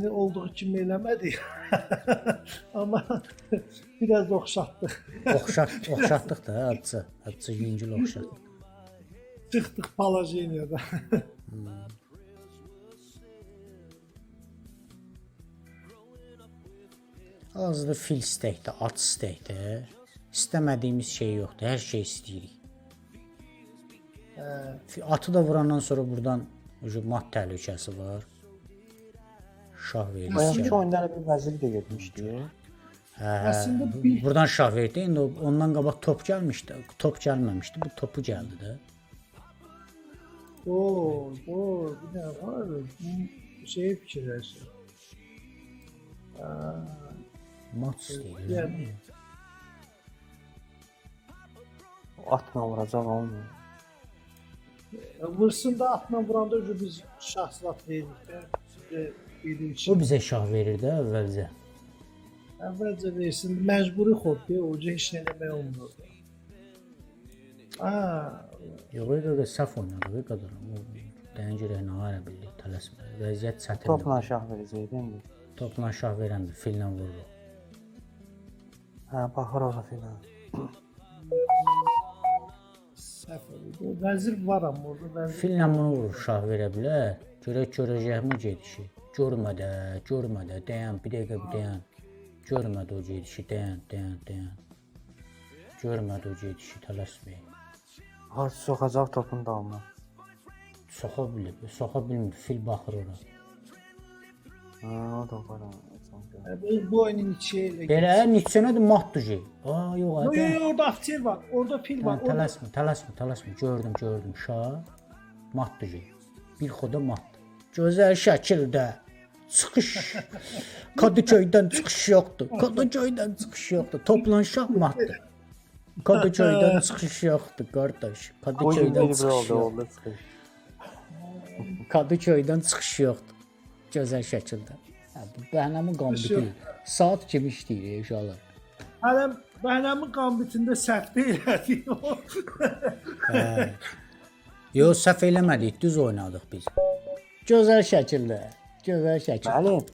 olduğu kimi eləmədik. Amma biraz oxşatdıq. Oxşatdıq da, azca yüngül oxşatdıq. Çıxdıq Palajeniyada. Hal-hazırda fil istəkdir, at istəkdir. İstəmədiyimiz şey yoxdur, hər şey istəyirik. Atı da vurandan sonra buradan mat təhlükəsi var. Şah verir. Bayaqki oyunlara bir vəziri də getmişdi. Əslində bir Buradan şah verdi. İndi ondan qabaq top gəlmişdi. Top gəlməmişdi. Bu topu gəldi də. bir də var. Şey fikirləşir. Mat istəyir. Yəni Atla vuracaq olmuyor. vursun da atla vuranda biz şahslat veririk. O bizə şah verir də əvvəlcə. Əvvəlcə versin, məcburi xoddur, oca heç nə eləmək olmur. Yox, səhv oynadı qadınım. Dəyən görək nə ara bildik, tələsmə. Vəziyyət çətindir. Topla şah verəcəkdi indi. Topla şah verəndə fillə vururuq. Baxır ora filə. Səhv oldu. Vəzir var amma orada vəzir. Fillə bunu vurur, şah verə bilər. Görəcəkmi gedişi? Görmədə, dayan, bir dəqiqə bir dayan. Görmədi o gedişi, dayan. Görmədi o gedişi, tələsməyin. Harç soxacaq topun dalına. Soxa bilmir, fil baxır ora. O da var. Bu oyunun içi elə. Belə, neçənədir mat düzey? Yox, Orada akter var, orada fil var. Tələsmə, gördüm, şah, mat düzey. Bir xoda mat. Gözəl şəkildə çıxış. Kadıköydən çıxış yoxdur. Toplan şah matdır. Kadıköydən çıxış yoxdur, qardaş. Kadıköydən çıxış yoxdur. Kadıköydən çıxış yoxdur. Gözəl şəkildə. Bu Bəhnəmin qambiti. Saat kimi işləyir uşaqlar. Hələm Bəhnəmin qambitində səhv elədik. Yox, səhv eləmədik, düz oynadıq biz. Gözəl şəkildə. Bəli.